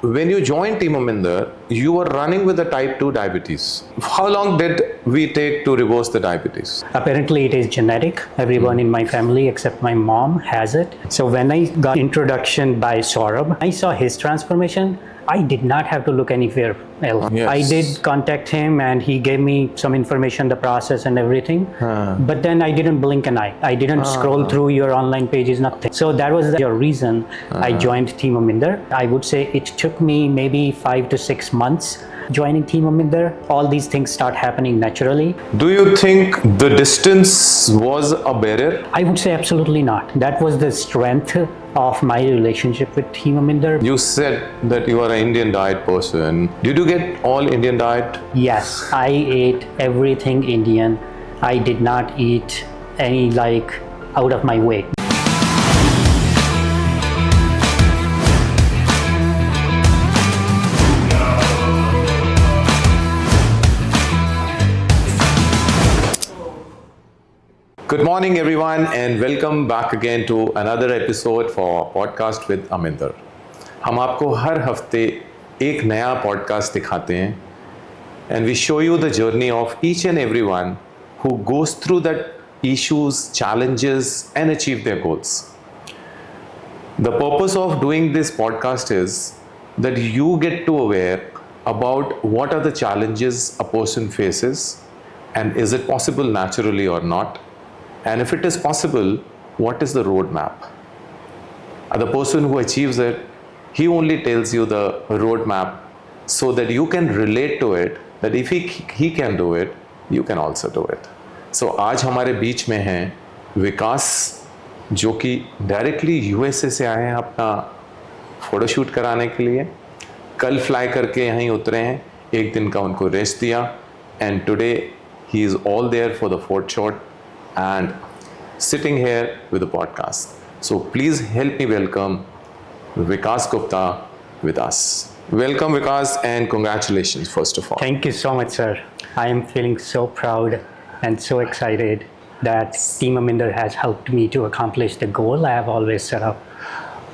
When you joined Team Aminder, you were running with the type 2 diabetes. How long did we take to reverse the diabetes? Apparently it is genetic. Everyone in my family except my mom has it. So when I got introduction by Saurav, I saw his transformation. I did not have to look anywhere else. Yes. I did contact him and he gave me some information, the process and everything. But then I didn't blink an eye. I didn't scroll through your online pages, nothing. So that was the reason I joined Team Aminder. I would say it took me maybe 5 to 6 months joining Team Aminder. All these things start happening naturally. Do you think the distance was a barrier? I would say absolutely not. That was the strength of my relationship with Team Aminder. You said that you are an Indian diet person. Did you get all Indian diet? Yes, I ate everything Indian. I did not eat any out of my way. Good morning everyone and welcome back again to another episode for podcast with Aminder. हम आपको हर हफ्ते एक नया podcast दिखाते हैं and we show you the journey of each and everyone who goes through that issues, challenges and achieve their goals. The purpose of doing this podcast is that you get to aware about what are the challenges a person faces and is it possible naturally or not. And if it is possible, what is the roadmap? The person who achieves it, he only tells you the roadmap so that you can relate to it, that if he can do it, you can also do it. So आज हमारे बीच में हैं विकास जो कि directly USA से आए हैं अपना फोटोशूट कराने के लिए. कल फ्लाई करके यहीं उतरे हैं, एक दिन का उनको रेस्ट दिया and today he is all there for the fourth shot and sitting here with the podcast. So please help me welcome Vikas Gupta with us. Welcome Vikas and congratulations first of all. Thank you so much, sir. I am feeling so proud and so excited that Team Aminder has helped me to accomplish the goal I have always set up.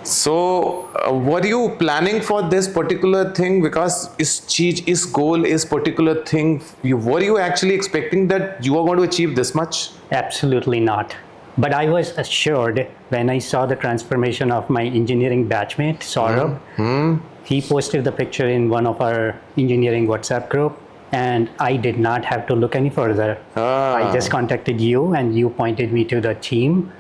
So were you planning for this particular thing? Because is goal is particular thing. Were you actually expecting that you are going to achieve this much? Absolutely not. But I was assured when I saw the transformation of my engineering batchmate, Saurav. He posted the picture in one of our engineering WhatsApp group and I did not have to look any further. I just contacted you and you pointed me to the team.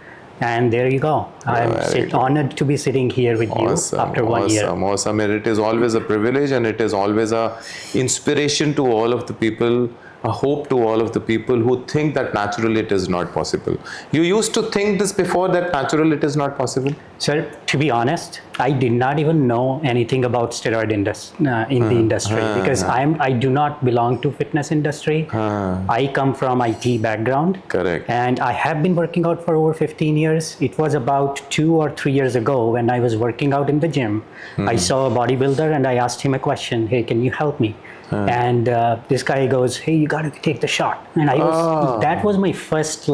And there you go. I'm honored to be sitting here with you after 1 year. Awesome. And it is always a privilege and it is always a inspiration to all of the people, a hope to all of the people who think that naturally it is not possible. You used to think this before, that naturally it is not possible? Sir, to be honest, I did not even know anything about steroid in the industry because I do not belong to fitness industry. I come from IT background. Correct. And I have been working out for over 15 years. It was about 2 or 3 years ago when I was working out in the gym. I saw a bodybuilder and I asked him a question. Hey, can you help me? And this guy goes, hey, you got to take the shot. And that was my first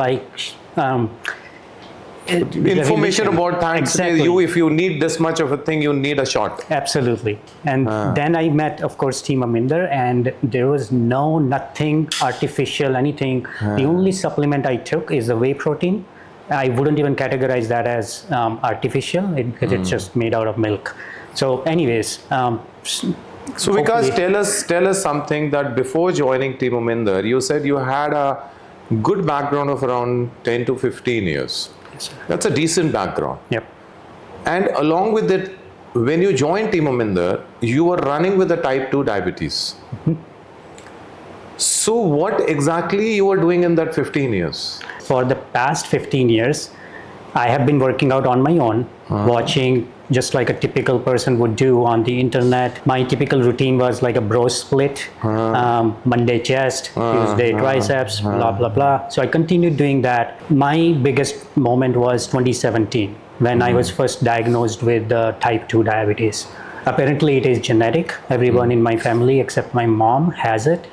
information about thanks. Exactly. If you need this much of a thing, you need a shot. Absolutely. And then I met, of course, Team Aminder, and there was nothing artificial, anything. The only supplement I took is the whey protein. I wouldn't even categorize that as artificial because it's just made out of milk. So anyways, so Vikas, tell us something that before joining Team Aminder, you said you had a good background of around 10 to 15 years. Yes, sir. That's a decent background. Yep. And along with it, when you joined Team Aminder, you were running with the type 2 diabetes. So what exactly you were doing in that 15 years? For the past 15 years, I have been working out on my own, watching just like a typical person would do on the internet. My typical routine was like a bro split, Monday chest, Tuesday triceps, blah, blah, blah. So I continued doing that. My biggest moment was 2017 when I was first diagnosed with type 2 diabetes. Apparently it is genetic. Everyone in my family except my mom has it.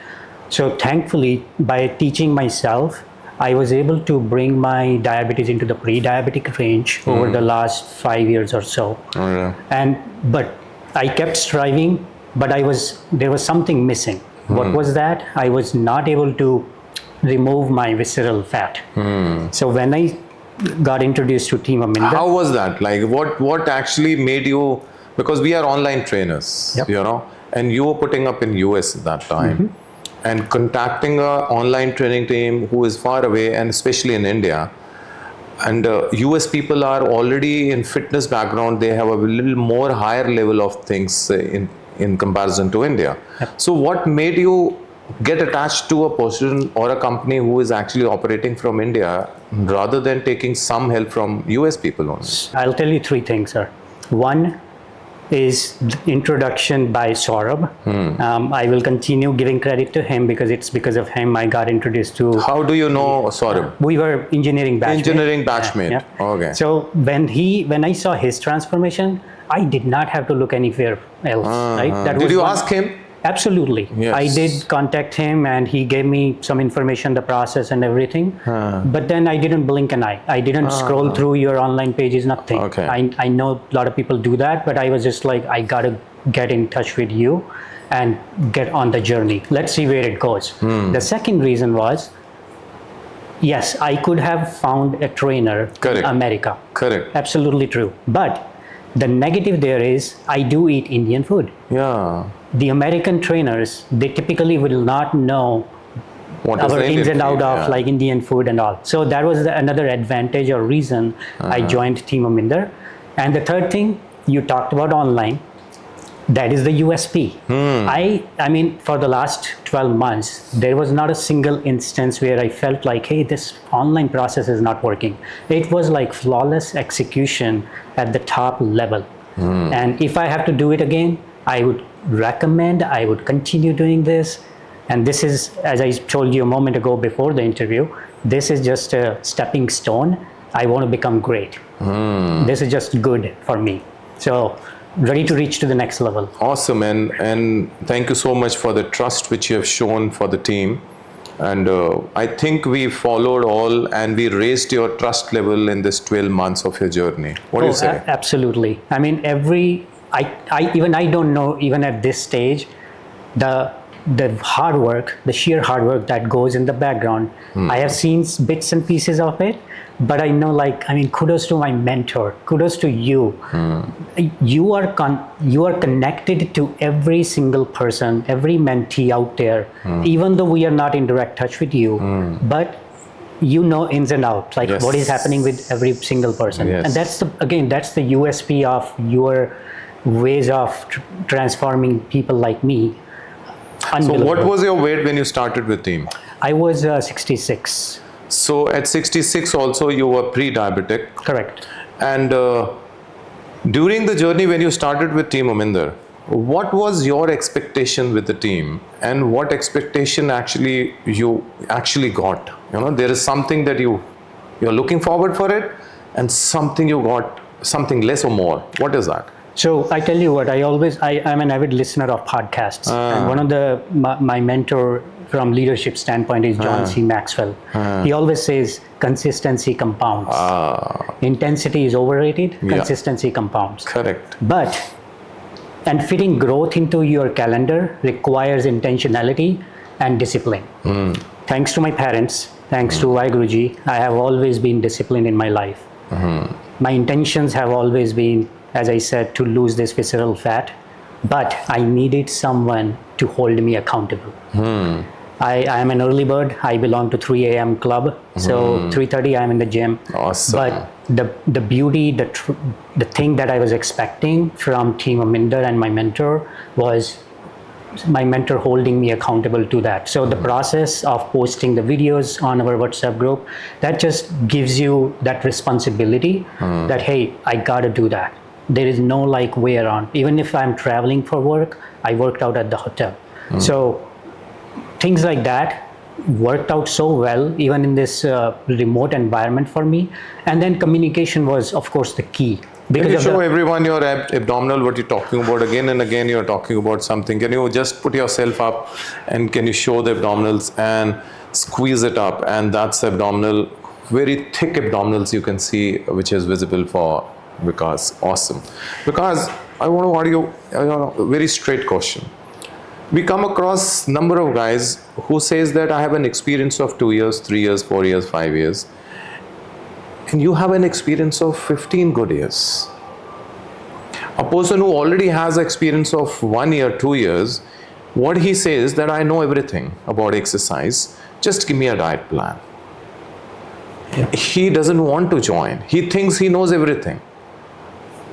So thankfully, by teaching myself, I was able to bring my diabetes into the pre-diabetic range over the last 5 years or so. Oh, yeah. But I kept striving, but there was something missing. What was that? I was not able to remove my visceral fat. So when I got introduced to Team Aminder, How was that? Like, what actually made you? Because we are online trainers, Yep. you know, and you were putting up in US at that time, and contacting a online training team who is far away, and especially in India. And US people are already in fitness background. They have a little more higher level of things in comparison to India. So, what made you get attached to a person or a company who is actually operating from India rather than taking some help from US people only? I'll tell you three things, sir. One is the introduction by Saurav. I will continue giving credit to him because it's because of him I got introduced to. How do you know Saurav? We were engineering batchmates. Engineering batchmate. Yeah. Okay. So when I saw his transformation, I did not have to look anywhere else. Right? That Did you one- ask him? Absolutely. Yes. I did contact him and he gave me some information, the process and everything. But then I didn't blink an eye. I didn't scroll through your online pages, nothing. Okay. I know a lot of people do that, but I was just like, I gotta get in touch with you and get on the journey. Let's see where it goes. The second reason was, yes, I could have found a trainer Correct. in America. Correct. Absolutely true. But the negative there is, I do eat Indian food. Yeah. The American trainers, they typically will not know What is our the ins Indian and out food? of Yeah. like Indian food and all. So that was another advantage or reason I joined Team Aminder. And the third thing, you talked about online. That is the USP. I mean, for the last 12 months, there was not a single instance where I felt like, hey, this online process is not working. It was like flawless execution at the top level. And if I have to do it again, I would recommend, I would continue doing this. And this is, as I told you a moment ago before the interview, this is just a stepping stone. I want to become great. This is just good for me. So, ready to reach to the next level. Awesome, and thank you so much for the trust which you have shown for the team. And I think we followed all and we raised your trust level in this 12 months of your journey. What do you say? Absolutely. I mean, I don't know, even at this stage, the hard work, the sheer hard work that goes in the background. I have seen bits and pieces of it, but I know, kudos to my mentor, kudos to you. You are connected to every single person, every mentee out there, even though we are not in direct touch with you, but you know ins and outs, like Yes. what is happening with every single person. Yes. And that's the USP of your ways of transforming people like me. So what was your weight when you started with team? I was 66. So at 66 also you were pre-diabetic. Correct. And during the journey when you started with Team Aminder, what was your expectation with the team and what expectation you actually got? You know, there is something that you're looking forward for it and something you got, something less or more. What is that? So I tell you what, I'm an avid listener of podcasts. And one of my mentor from leadership standpoint is John C. Maxwell. He always says consistency compounds. Intensity is overrated, consistency compounds. Correct. And fitting growth into your calendar requires intentionality and discipline. Thanks to my parents, thanks to Vaiguruji, I have always been disciplined in my life. My intentions have always been, as I said, to lose this visceral fat, but I needed someone to hold me accountable. I am an early bird. I belong to 3 a.m. club. So 3:30 I'm in the gym. Awesome. But the beauty, the thing that I was expecting from Team Aminder and my mentor was my mentor holding me accountable to that. So the process of posting the videos on our WhatsApp group, that just gives you that responsibility that, hey, I gotta do that. There is no way around. Even if I'm traveling for work, I worked out at the hotel. So things like that worked out so well, even in this remote environment for me. And then communication was, of course, the key. Can you show everyone your abdominal, what you're talking about? Again and again, you're talking about something. Can you just put yourself up and can you show the abdominals and squeeze it up? And that's abdominal, very thick abdominals you can see, which is visible for Vikas. Awesome. Because I want to ask you a very straight question. We come across number of guys who says that I have an experience of 2 years, 3 years, 4 years, 5 years, and you have an experience of 15 good years. A person who already has experience of 1 year, 2 years, what he says that I know everything about exercise, just give me a diet plan. He doesn't want to join. He thinks he knows everything.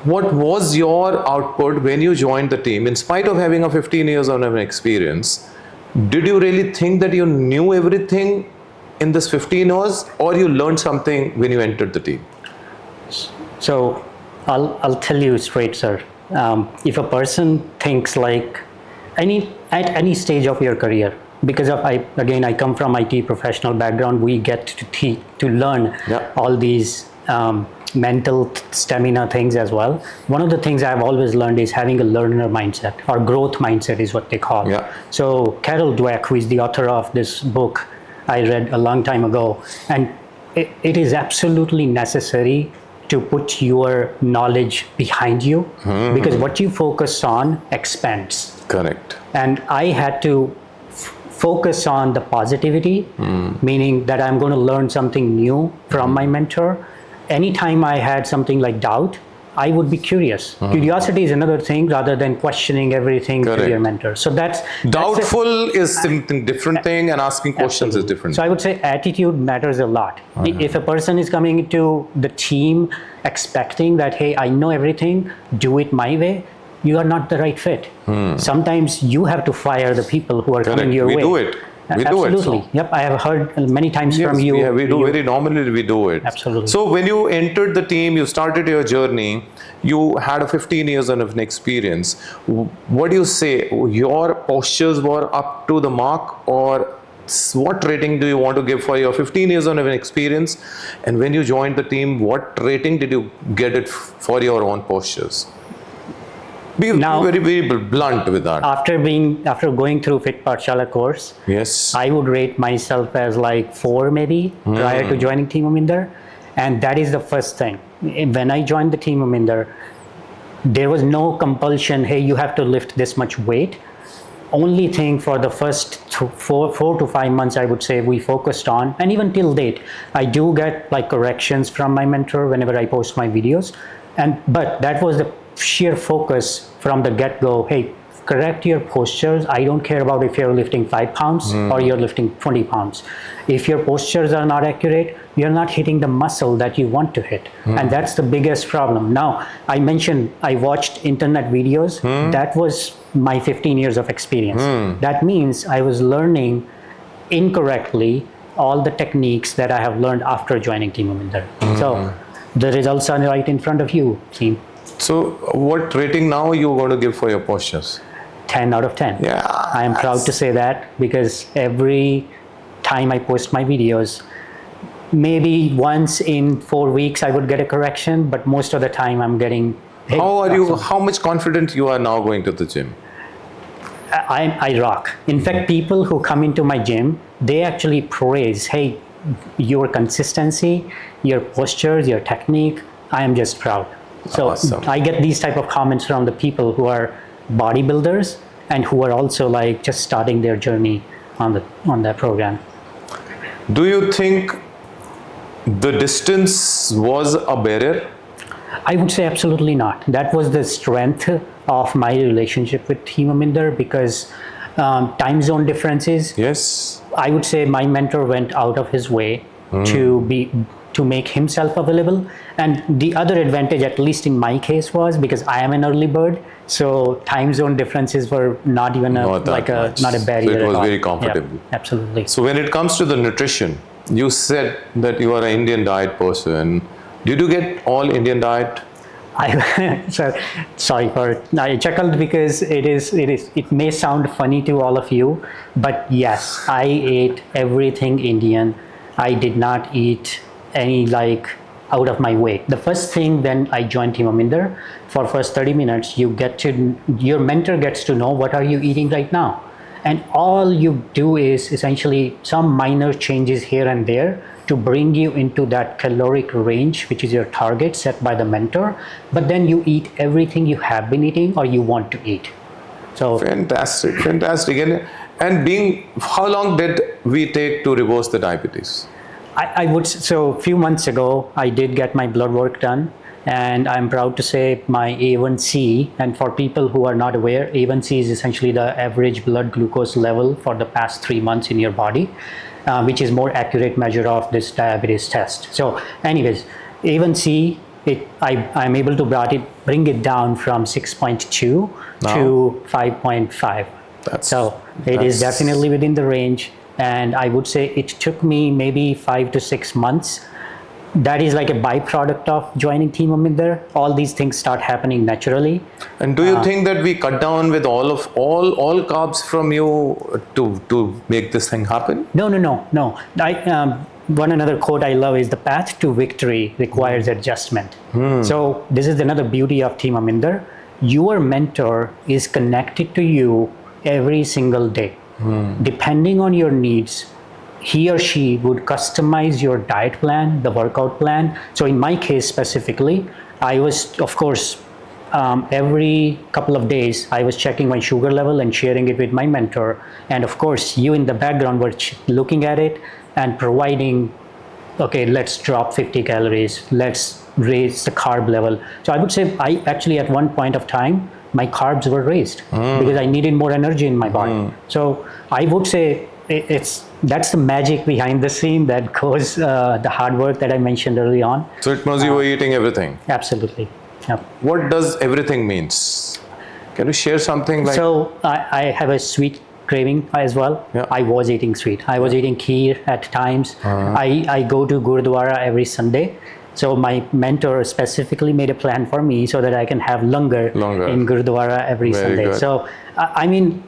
What was your output when you joined the team? In spite of having a 15 years of experience, did you really think that you knew everything in this 15 years, or you learned something when you entered the team? So I'll tell you straight, sir. If a person thinks like at any stage of your career, because of I come from IT professional background, we get to learn all these mental stamina things as well. One of the things I've always learned is having a learner mindset, or growth mindset is what they call. So Carol Dweck, who is the author of this book I read a long time ago, and it is absolutely necessary to put your knowledge behind you, because what you focus on expands. Correct. And I had to focus on the positivity, meaning that I'm going to learn something new from my mentor. Anytime I had something like doubt, I would be curious. Curiosity is another thing rather than questioning everything to your mentor. So that's doubtful is something different thing, and asking questions is different. So I would say attitude matters a lot. If a person is coming into the team expecting that, hey, I know everything, do it my way, you are not the right fit. Sometimes you have to fire the people who are coming your way. We do it. Absolutely. So. Yep, I have heard many times from you. We do very normally, we do it. Absolutely. So when you entered the team, you started your journey, you had a 15 years of an experience. What do you say? Your postures were up to the mark, or what rating do you want to give for your 15 years of an experience? And when you joined the team, what rating did you get it for your own postures? Be very, very blunt with that. After going through Fit Pathshala course, yes, I would rate myself as like 4 maybe prior to joining Team Aminder, and that is the first thing. When I joined the Team Aminder, there was no compulsion. Hey, you have to lift this much weight. Only thing for the first 4 to 5 months, I would say we focused on, and even till date, I do get like corrections from my mentor whenever I post my videos, but that was the sheer focus from the get-go. Hey, correct your postures. I don't care about if you're lifting 5 pounds or you're lifting 20 pounds. If your postures are not accurate, you're not hitting the muscle that you want to hit. And that's the biggest problem. Now, I mentioned I watched internet videos. That was my 15 years of experience. That means I was learning incorrectly all the techniques that I have learned after joining Team Aminder. So the results are right in front of you, team. So what rating now you're going to give for your postures? 10 out of 10. Yeah. I am proud to say that, because every time I post my videos, maybe once in 4 weeks I would get a correction, but most of the time I'm getting... Hey, how much confident you are now going to the gym? I rock. In fact, people who come into my gym, they actually praise, hey, your consistency, your postures, your technique, I am just proud. So awesome. I get these type of comments from the people who are bodybuilders and who are also like just starting their journey on that program. Do you think the distance was a barrier? I would say absolutely not. That was the strength of my relationship with Team Aminder, because time zone differences. Yes. I would say my mentor went out of his way to make himself available. And the other advantage, at least in my case, was because I am an early bird, so time zone differences were not even not a barrier. So it was very comfortable. Yep, absolutely. So when it comes to the nutrition, you said that you are an Indian diet person. Did you get all Indian diet? I chuckled because it may sound funny to all of you, but yes, I ate everything Indian. I did not eat any like out of my way. The first thing when I joined Team Aminder, for first 30 minutes, your mentor gets to know what are you eating right now. And all you do is essentially some minor changes here and there to bring you into that caloric range, which is your target set by the mentor, but then you eat everything you have been eating or you want to eat. So Fantastic, fantastic. And how long did we take to reverse the diabetes? So a few months ago, I did get my blood work done, and I'm proud to say my A1C, and for people who are not aware, A1C is essentially the average blood glucose level for the past 3 months in your body, which is more accurate measure of this diabetes test. So anyways, A1C, I'm able to bring it down from 6.2 to 5.5. So it is definitely within the range. And I would say it took me maybe 5 to 6 months. That is like a byproduct of joining Team Aminder. All these things start happening naturally. And do you think that we cut down with all carbs from you to make this thing happen? No. One another quote I love is, the path to victory requires adjustment. So this is another beauty of Team Aminder. Your mentor is connected to you every single day. Depending on your needs, he or she would customize your diet plan, the workout plan. So in my case specifically, I was, of course, every couple of days, I was checking my sugar level and sharing it with my mentor. And of course, you in the background were looking at it and providing, okay, let's drop 50 calories, let's raise the carb level. So I would say I actually at one point of time, my carbs were raised because I needed more energy in my body. So I would say that's the magic behind the scene that goes the hard work that I mentioned early on. So it means you were eating everything. Absolutely. Yeah. What does everything means? Can you share something like? So I have a sweet craving as well. Yeah. I was eating sweet. I was eating kheer at times. I go to Gurdwara every Sunday. So my mentor specifically made a plan for me so that I can have langar in Gurdwara every Sunday. Good. So I mean,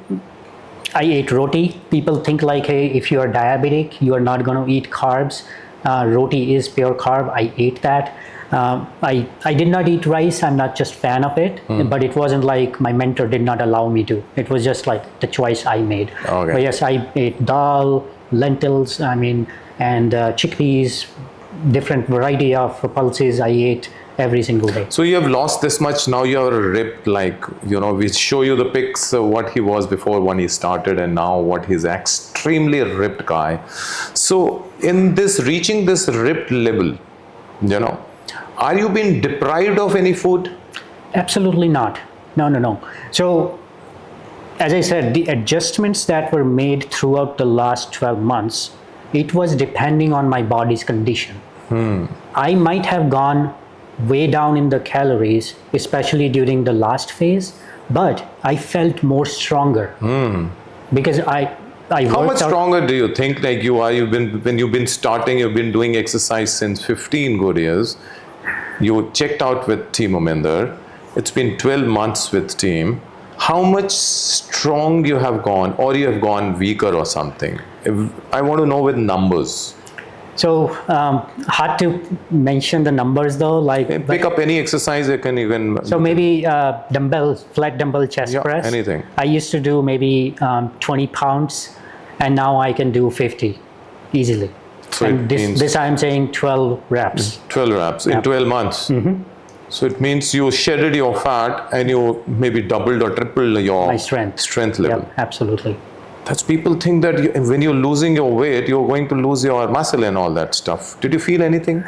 I ate roti. People think like, hey, if you are diabetic, you are not going to eat carbs. Roti is pure carb. I ate that. I did not eat rice. I'm not just fan of it, but it wasn't like my mentor did not allow me to. It was just like the choice I made. Okay. But yes, I ate dal, lentils, and chickpeas, different variety of pulses I ate every single day. So you have lost this much, now you are ripped, like, we show you the pics of what he was before when he started and now what he's extremely ripped guy. So in reaching this ripped level, are you being deprived of any food? Absolutely not. No. So as I said, the adjustments that were made throughout the last 12 months, it was depending on my body's condition. I might have gone way down in the calories, especially during the last phase, but I felt more stronger because I How much stronger do you think like you are? When you've been starting, you've been doing exercise since 15 good years. You checked out with Team Aminder. It's been 12 months with Team. How much strong you have gone, or you have gone weaker or something? I want to know with numbers. So hard to mention the numbers though. Pick up any exercise you can. So maybe flat dumbbell chest press. Anything. I used to do maybe 20 pounds, and now I can do 50 easily. So and this I'm saying 12 reps. 12 reps in 12 months. So it means you shedded your fat and you maybe doubled or tripled your My strength level. Yep, absolutely. That's people think that when you're losing your weight, you're going to lose your muscle and all that stuff. Did you feel anything?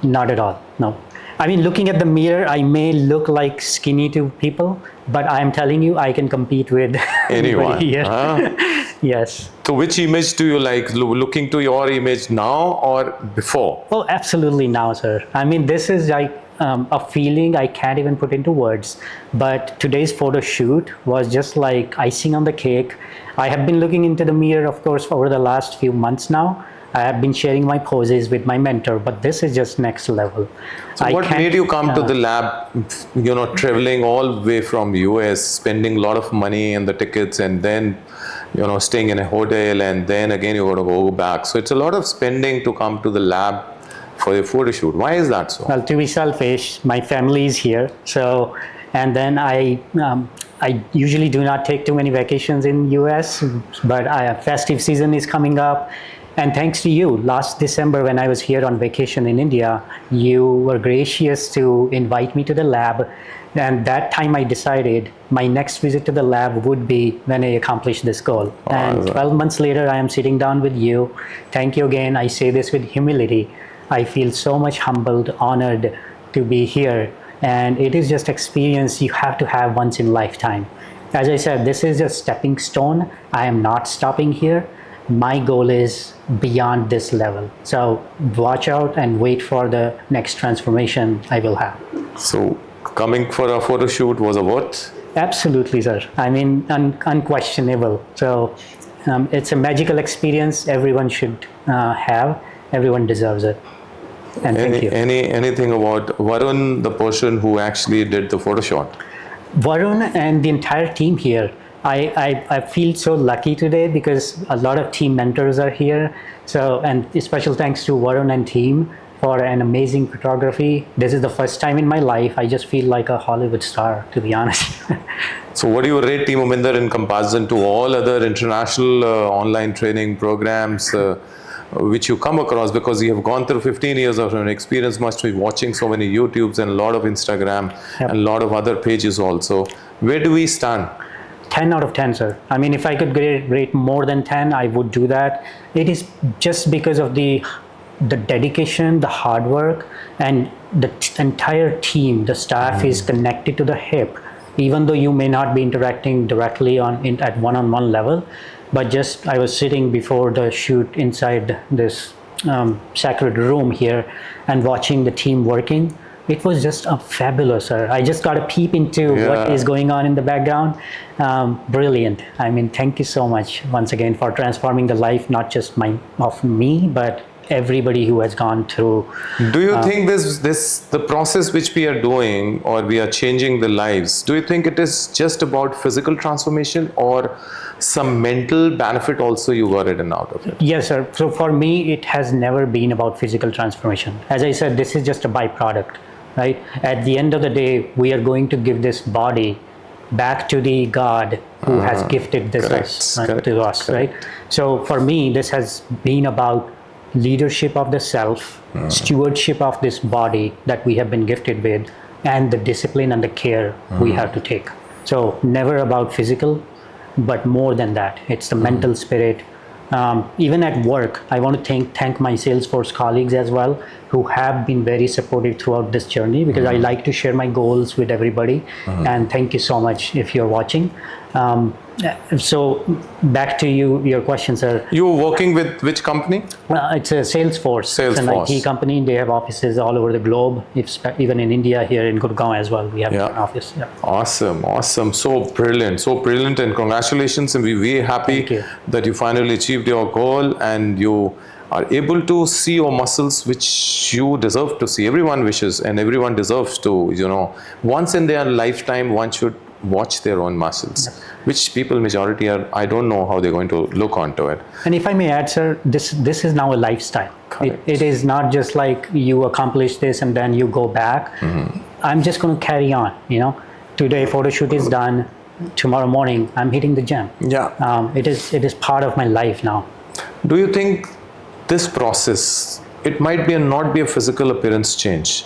Not at all, no. I mean, looking at the mirror, I may look like skinny to people, but I'm telling you, I can compete with anyone. Yes. So which image do you like, looking to your image now or before? Oh, absolutely now, sir. I mean, this is like a feeling I can't even put into words. But today's photo shoot was just like icing on the cake. I have been looking into the mirror, of course, over the last few months now. I have been sharing my poses with my mentor, but this is just next level. So what made you come to the lab, traveling all the way from US, spending a lot of money and the tickets, and then, staying in a hotel, and then again you're going to go back. So it's a lot of spending to come to the lab for your photo shoot. Why is that so? Well, to be selfish, my family is here. So, and then I usually do not take too many vacations in US, but festive season is coming up. And thanks to you, last December when I was here on vacation in India, you were gracious to invite me to the lab. And that time I decided my next visit to the lab would be when I accomplish this goal. And 12 months later, I am sitting down with you. Thank you again. I say this with humility. I feel so much humbled, honored to be here. And it is just experience you have to have once in a lifetime. As I said, this is a stepping stone. I am not stopping here. My goal is beyond this level. So watch out and wait for the next transformation I will have. So coming for a photo shoot was a what? Absolutely, sir. I mean, unquestionable. So it's a magical experience everyone should have. Everyone deserves it. And thank you. Anything about Varun, the person who actually did the photo shot? Varun and the entire team here. I feel so lucky today because a lot of team mentors are here. So, and special thanks to Varun and team for an amazing photography. This is the first time in my life I just feel like a Hollywood star, to be honest. So what do you rate Team Aminder in comparison to all other international online training programs which you come across, because you have gone through 15 years of an experience, must be watching so many YouTubes and a lot of Instagram and a lot of other pages also. Where do we stand? 10 out of 10, sir. I mean, if I could rate more than 10, I would do that. It is just because of the dedication, the hard work, and the entire team, the staff is connected to the hip. Even though you may not be interacting directly at one-on-one level, but just I was sitting before the shoot inside this sacred room here and watching the team working. It was just fabulous, sir. I just got a peep into what is going on in the background. Brilliant. I mean, thank you so much once again for transforming the life, not just of me, but everybody who has gone through. Do you think the process which we are doing, or we are changing the lives, do you think it is just about physical transformation or some mental benefit also you got it out of it? Yes, sir. So for me, it has never been about physical transformation. As I said, this is just a byproduct, right? At the end of the day, we are going to give this body back to the God who has gifted this to us, right? So for me, this has been about leadership of the self, stewardship of this body that we have been gifted with, and the discipline and the care we have to take. So never about physical, but more than that, it's the mental spirit. Even at work, I want to thank my Salesforce colleagues as well, who have been very supportive throughout this journey, because I like to share my goals with everybody. And thank you so much if you're watching. So back to your question, sir. You were working with which company? It's a Salesforce. It's an IT company. They have offices all over the globe, even in India, here in Gurgaon as well. We have an office. Yeah. Awesome. So brilliant. And congratulations. And we're very happy that you finally achieved your goal and you are able to see your muscles, which you deserve to see. Everyone wishes and everyone deserves to, once in their lifetime, one should watch their own muscles, which people majority are, I don't know how they're going to look onto it. And if I may add, sir, this is now a lifestyle. It is not just like you accomplish this and then you go back. I'm just going to carry on, Today photo shoot is done. Tomorrow morning I'm hitting the gym. It is part of my life now. Do you think this process, it might not be a physical appearance change,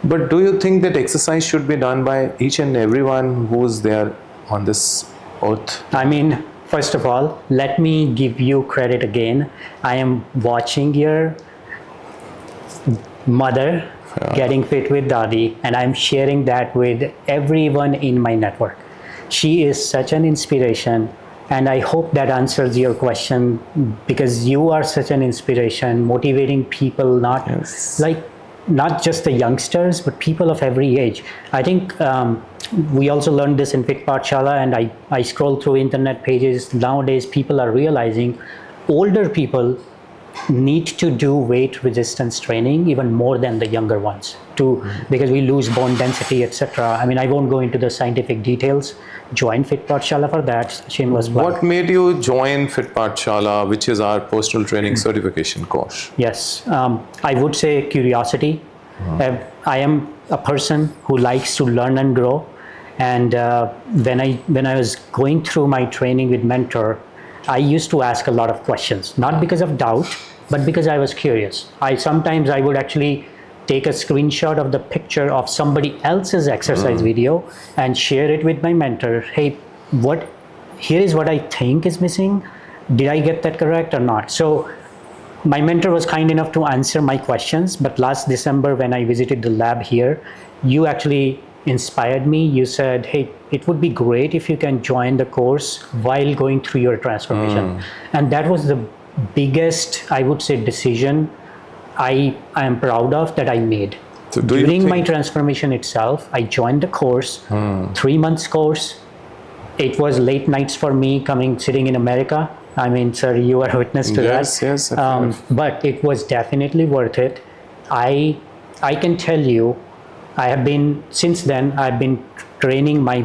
but do you think that exercise should be done by each and everyone who's there on this earth? I mean, first of all, let me give you credit again. I am watching your mother getting fit with Dadi, and I'm sharing that with everyone in my network. She is such an inspiration, and I hope that answers your question, because you are such an inspiration, motivating people, not just the youngsters, but people of every age. I think we also learned this in Fit Pathshala, and I scroll through internet pages. Nowadays, people are realizing older people need to do weight resistance training even more than the younger ones, because we lose bone density, etc. I mean, I won't go into the scientific details. Join Fit Pathshala for that. Shameless plug. What made you join Fit Pathshala, which is our personal training certification course? Yes, I would say curiosity. I am a person who likes to learn and grow, and when I was going through my training with mentor, I used to ask a lot of questions, not because of doubt, but because I was curious. Sometimes I would actually take a screenshot of the picture of somebody else's exercise video and share it with my mentor. Hey, here is what I think is missing. Did I get that correct or not? So my mentor was kind enough to answer my questions, but last December when I visited the lab here, you actually inspired me. You said, hey, it would be great if you can join the course while going through your transformation. And that was the biggest, I would say, decision I am proud of that I made. So during my transformation itself, I joined the course, 3 months course. It was late nights for me sitting in America. I mean, sir, you are witness to that. Yes. But it was definitely worth it. I can tell you, since then, I've been training my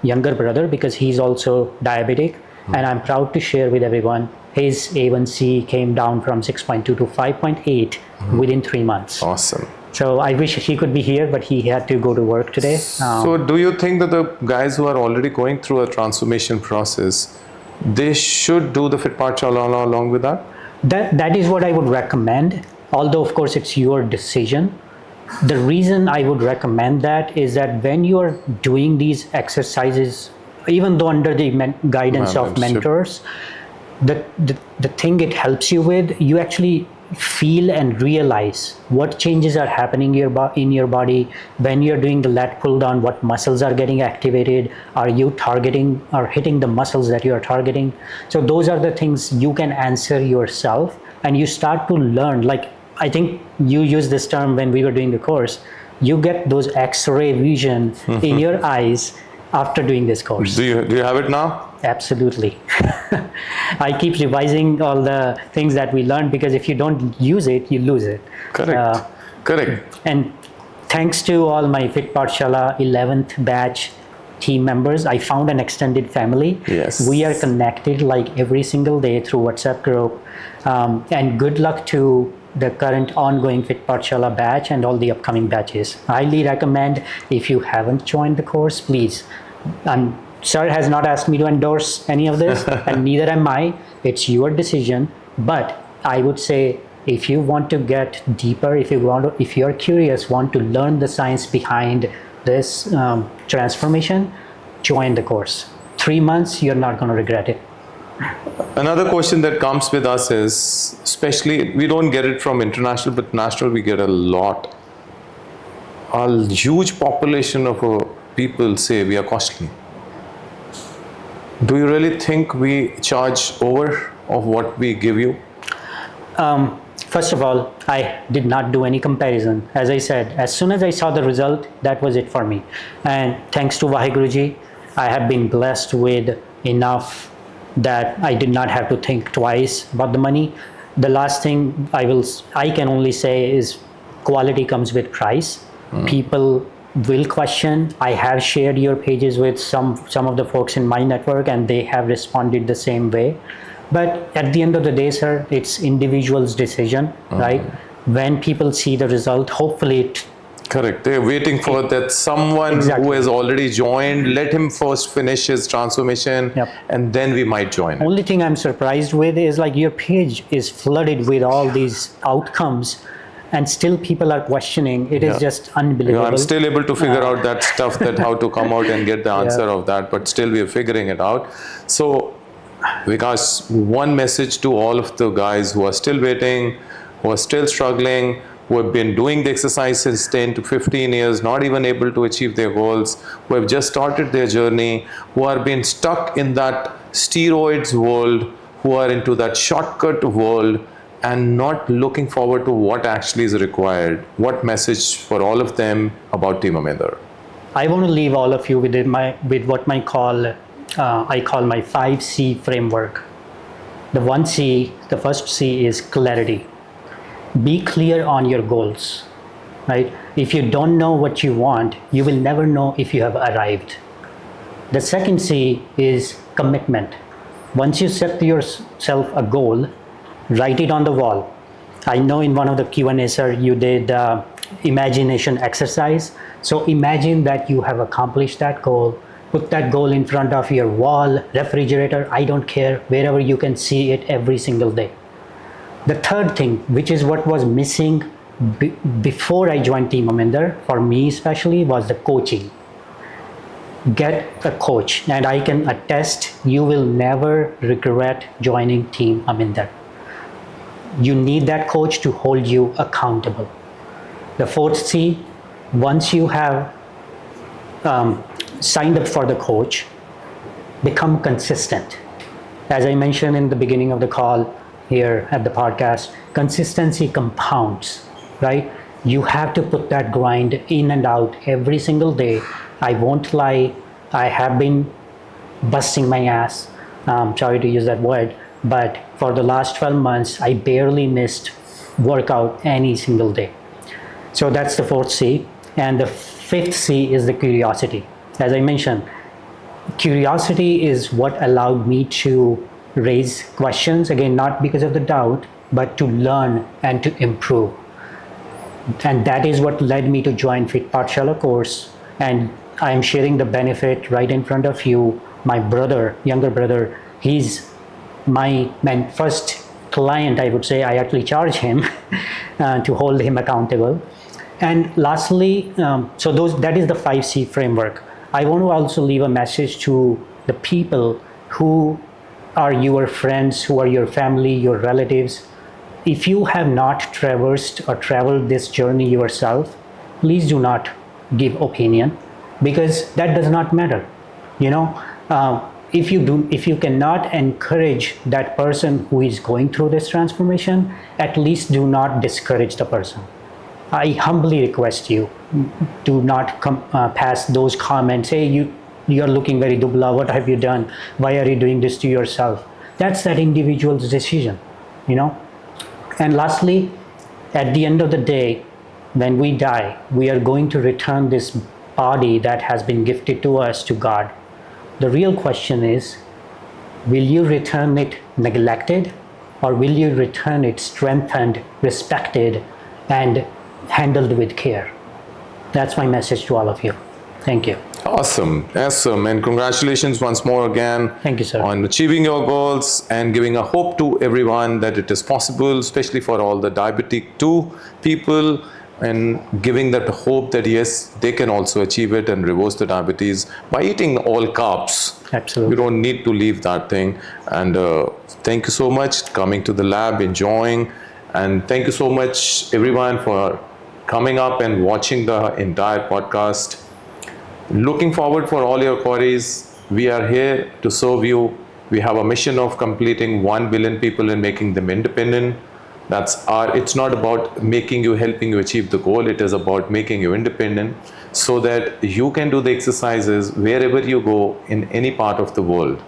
younger brother, because he's also diabetic. And I'm proud to share with everyone, his A1C came down from 6.2 to 5.8 within 3 months. Awesome. So I wish he could be here, but he had to go to work today. So do you think that the guys who are already going through a transformation process, they should do the Fit Pathshala along with that? That is what I would recommend. Although, of course, it's your decision. The reason I would recommend that is that when you are doing these exercises, even though under the guidance of mentors, the thing it helps you with, you actually feel and realize what changes are happening in your body when you're doing the lat pull down. What muscles are getting activated? Are you targeting or hitting the muscles that you are targeting? So those are the things you can answer yourself, and you start to learn. Like, I think you used this term when we were doing the course. You get those X-ray vision in your eyes after doing this course. Do you have it now? Absolutely. I keep revising all the things that we learned, because if you don't use it, you lose it. Correct. And thanks to all my Fit Pathshala 11th batch team members, I found an extended family. Yes. We are connected like every single day through WhatsApp group. And good luck to the current ongoing Fit Pathshala batch and all the upcoming batches. Highly recommend, if you haven't joined the course, please. Sir has not asked me to endorse any of this, and neither am I. It's your decision. But I would say, if you want to get deeper, if you are curious, want to learn the science behind this transformation, join the course. 3 months, you're not going to regret it. Another question that comes with us is, especially, we don't get it from international, but national we get a lot. A huge population of people say we are costly. Do you really think we charge over of what we give you? First of all, I did not do any comparison. As I said, as soon as I saw the result, that was it for me. And thanks to Vaheguruji, I have been blessed with enough that I did not have to think twice about the money. The last thing I can only say is, quality comes with price. People will question. I have shared your pages with some of the folks in my network, and they have responded the same way. But at the end of the day, sir, it's individual's decision, right? When people see the result, hopefully it... Correct. They're waiting for that someone who has already joined, let him first finish his transformation, and then we might join. Only thing I'm surprised with is, like, your page is flooded with all these outcomes, and still people are questioning. It is just unbelievable. I'm still able to figure out that stuff, that how to come out and get the answer of that, but still we are figuring it out. So, Vikas, one message to all of the guys who are still waiting, who are still struggling, who have been doing the exercise since 10 to 15 years, not even able to achieve their goals, who have just started their journey, who are being stuck in that steroids world, who are into that shortcut world, and not looking forward to what actually is required. What message for all of them about Team Aminder? I want to leave all of you with what I call my 5C framework. The first C is clarity. Be clear on your goals, right? If you don't know what you want, you will never know if you have arrived. The second C is commitment. Once you set yourself a goal, write it on the wall. I know in one of the Q&As, sir, you did imagination exercise. So imagine that you have accomplished that goal. Put that goal in front of your wall, refrigerator, I don't care, wherever you can see it every single day. The third thing, which is what was missing before I joined Team Aminder, for me especially, was the coaching. Get a coach, and I can attest you will never regret joining Team Aminder. You need that coach to hold you accountable. The fourth C, once you have signed up for the coach, become consistent. As I mentioned in the beginning of the call here at the podcast, consistency compounds, right? You have to put that grind in and out every single day. I won't lie, I have been busting my ass. Sorry to use that word, but for the last 12 months, I barely missed workout any single day. So that's the fourth C. And the fifth C is the curiosity. As I mentioned, curiosity is what allowed me to raise questions, again, not because of the doubt, but to learn and to improve. And that is what led me to join Fit Pathshala course. And I am sharing the benefit right in front of you. My brother, younger brother, he's my first client, I would say. I actually charge him to hold him accountable. And lastly, that is the 5C framework. I want to also leave a message to the people who are your friends, who are your family, your relatives. If you have not traversed or traveled this journey yourself, please do not give opinion, because that does not matter. If you cannot encourage that person who is going through this transformation, at least do not discourage the person. I humbly request you, do not pass those comments. Hey, you're looking very dubla. What have you done? Why are you doing this to yourself? That's that individual's decision, And lastly, at the end of the day, when we die, we are going to return this body that has been gifted to us to God. The real question is, will you return it neglected, or will you return it strengthened, respected, and handled with care? That's my message to all of you. Thank you. Awesome, and congratulations once more again. Thank you, sir. On achieving your goals and giving a hope to everyone that it is possible, especially for all the diabetic 2 people, and giving that hope that yes, they can also achieve it and reverse the diabetes by eating all carbs. Absolutely. You don't need to leave that thing. And thank you so much coming to the lab, enjoying, and thank you so much everyone for coming up and watching the entire podcast. Looking forward for all your queries. We are here to serve you. We have a mission of completing 1 billion people and making them independent. It's not about helping you achieve the goal. It is about making you independent so that you can do the exercises wherever you go in any part of the world.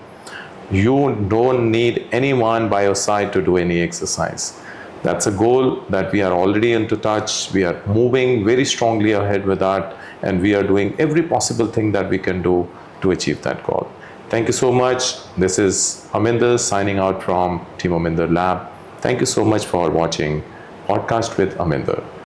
You don't need anyone by your side to do any exercise. That's a goal that we are already into touch. We are moving very strongly ahead with that, and we are doing every possible thing that we can do to achieve that goal. Thank you so much. This is Aminder signing out from Team Aminder Lab. Thank you so much for watching Podcast with Aminder.